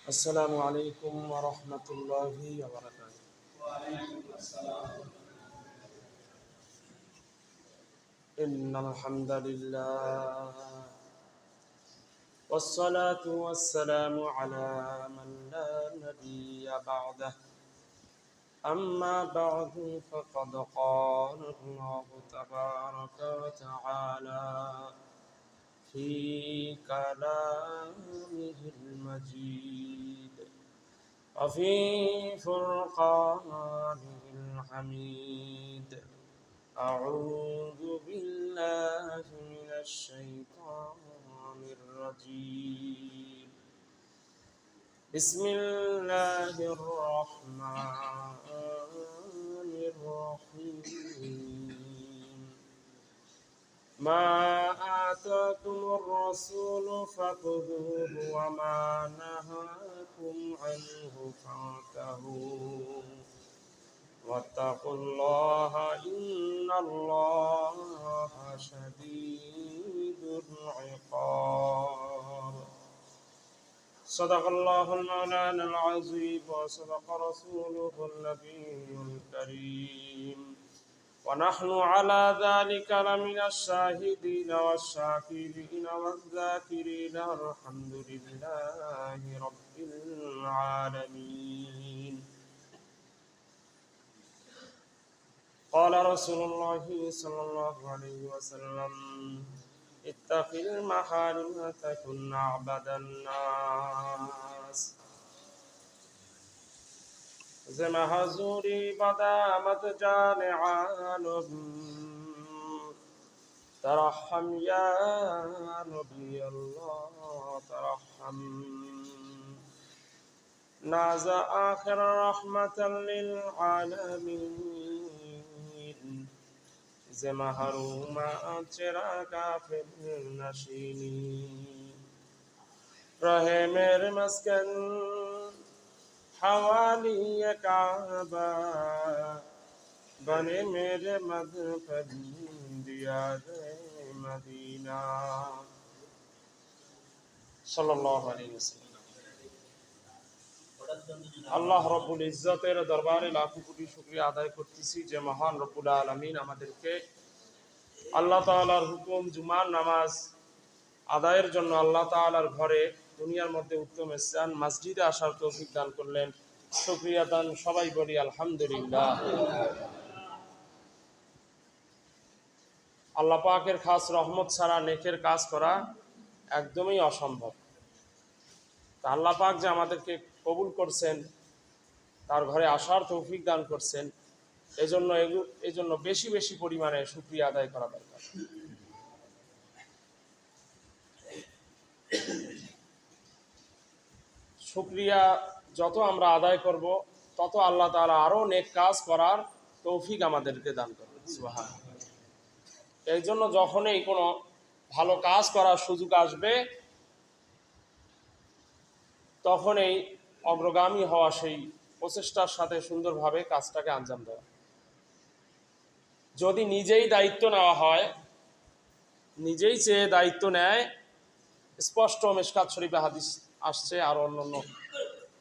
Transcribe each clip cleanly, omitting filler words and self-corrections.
السلام عليكم ورحمة الله وبركاته. إن الحمد لله والصلاة والسلام على من لا نبي بعده. أما بعد فقد قال الله تبارك وتعالى في كلامه المجيد وفي فرقانه الحميد. أعوذ بالله من الشيطان الرجيم. بسم الله الرحمن الرحيم. ما آتاكم الرسول فخذوه وما نهاكم عنه فانتهوا واتقوا الله إن الله شديد العقاب. صدق الله المولانا العظيم وصدق رسوله النبي الكريم ونحن على ذلك لمن الشاهدين والشاكرين والذاكرين الحمد لله رب العالمين. قال رسول الله صلى الله عليه وسلم اتق المحارم تكن أعبد الناس. زم حضوری بدامت جان عالم ترحم یا نبی اللہ ترحم. ناز آخر رحمتا للعالمین زم حروم چرا کافر نشینی. رہے میرے مسکن حوالی کعبہ بنے میرے مدفن دیار مدینہ সাল্লাল্লাহু আলাইহি ওয়াসাল্লাম। আল্লাহ রব্বুল ইজ্জতের দরবারে লাখো কোটি শুকরিয়া আদায় করতেছি যে মহান রব্বুল আলামিন আমাদেরকে আল্লাহ তাআলার হুকুম জুমার নামাজ আদায়ের জন্য আল্লাহ তাআলার ঘরে দুনিয়ার মধ্যে উত্তম স্থান মসজিদে আসার তৌফিক দান করলেন। শুকরিয়া দান সবাই বলি আলহামদুলিল্লাহ। আল্লাহ পাকের খাস রহমত ছাড়া নেকের কাজ করা একদমই অসম্ভব। তা আল্লাহ পাক যে আমাদেরকে কবুল করছেন, তার ঘরে আসার তৌফিক দান করছেন, এজন্য বেশি বেশি পরিমাণে শুকরিয়া আদায় করা দরকার। শুকরিয়া যত আমরা আদায় করব তত আল্লাহ তাআলা আরো নেক কাজ করার তৌফিক আমাদেরকে দান করবেন। সুবহানাল্লাহ। এই জন্য যখনই কোনো ভালো কাজ করার সুযোগ আসবে তখনই অগ্রগামী হওয়া, সেই প্রচেষ্টার সাথে সুন্দরভাবে কাজটাকে আঞ্জাম দেওয়া। যদি নিজেই দায়িত্ব নেওয়া হয়, নিজেই চেয়ে দায়িত্ব নেয়, স্পষ্ট মিশকাত শরীফে হাদিস আসছে, আর অন্যান্য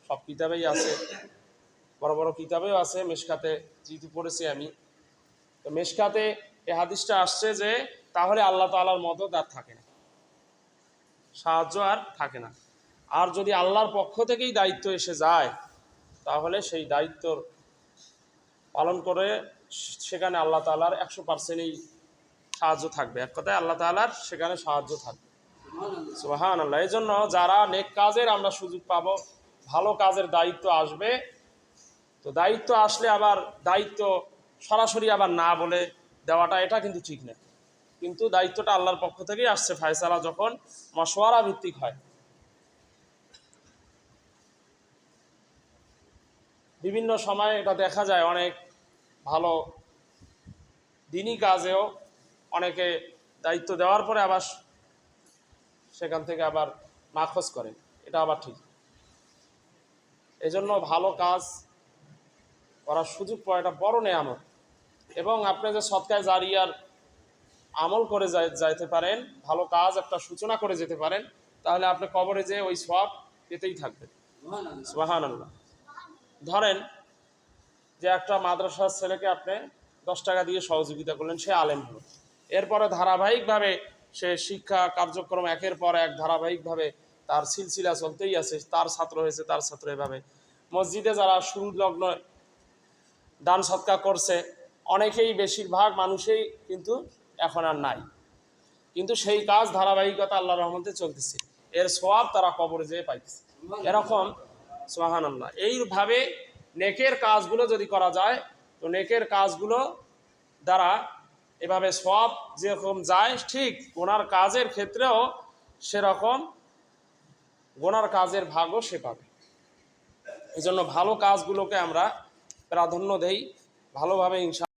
সব কিতাবেই আছে, বড় বড় কিতাবেও আছে। মিশকাতে যেহেতু পড়েছি আমি, তো মিশকাতে এই হাদিসটা আসছে যে তাহলে আল্লাহ তাআলার মদদ আর থাকে না, সাহায্য আর থাকে না। আর যদি আল্লাহর পক্ষ থেকেই দায়িত্ব এসে যায় তাহলে সেই দায়িত্ব পালন করে সেখানে আল্লাহ তাআলার 100%ই সাহায্য থাকবে। এক কথায় আল্লাহ তাআলার সেখানে সাহায্য থাকবে। সুবহানাল্লাহ। এই জন্য যারা নেক কাজের আমরা সুযোগ পাবো, ভালো কাজের দায়িত্ব আসবে, তো দায়িত্ব আসলে আবার দায়িত্ব সরাসরি আবার না বলে দেওয়াটা এটা কিন্তু ঠিক না। কিন্তু দায়িত্বটা আল্লাহর পক্ষ থেকেই আসছে, ফায়সালা যখন মাশওয়ারা ভিত্তিক হয়। বিভিন্ন সময় এটা দেখা যায়, অনেক ভালো দিনই কাজেও অনেকে দায়িত্ব দেওয়ার পরে আবার সেখান থেকে আবার নাখোশ করে, এটা আবার ঠিক। এজন্য ভালো কাজ করার সুযোগ পাওয়া এটা বড় নেয়ামত। এবং আপনি যে সদকায়ে জারিয়ার আমল করে যাইতে পারেন, ভালো কাজ একটা সূচনা করে যেতে পারেন, তাহলে আপনি কবরে যেয়ে ওই সওয়াব পেতেই থাকবেন। সুবহানাল্লাহ। ধরেন যে একটা মাদ্রাসার ছেলেকে আপনি 10 টাকা দিয়ে সহযোগিতা করলেন, সে আলেম হলো, এরপরে ধারাবাহিকভাবে সে শিক্ষা কার্যক্রম একের পর এক ধারাবাহিকভাবে তার সিলসিলা চলতেই আছে, তার ছাত্র হয়েছে, তার ছাত্র এভাবে মসজিদে যারা শুরু লগ্ন দান সৎকার করছে, অনেকেই বেশিরভাগ মানুষই কিন্তু এখন আর নাই, কিন্তু সেই কাজ ধারাবাহিকতা আল্লাহর রহমতে চলতেছে, এর সওয়াব তারা কবরে যেয়ে পাইতেছে। এরকম সুবহানাল্লাহ, এইভাবে নেকের কাজগুলো যদি করা যায়, তো নেকের কাজগুলো দ্বারা এভাবে সওয়াব যেরকম যায়, ঠিক গোনার কাজের ক্ষেত্রেও সেরকম গোনার কাজের ভাগও সে পাবে। এই জন্য ভালো কাজগুলোকে আমরা প্রাধান্য দেই, ভালোভাবে ইনশাআল্লাহ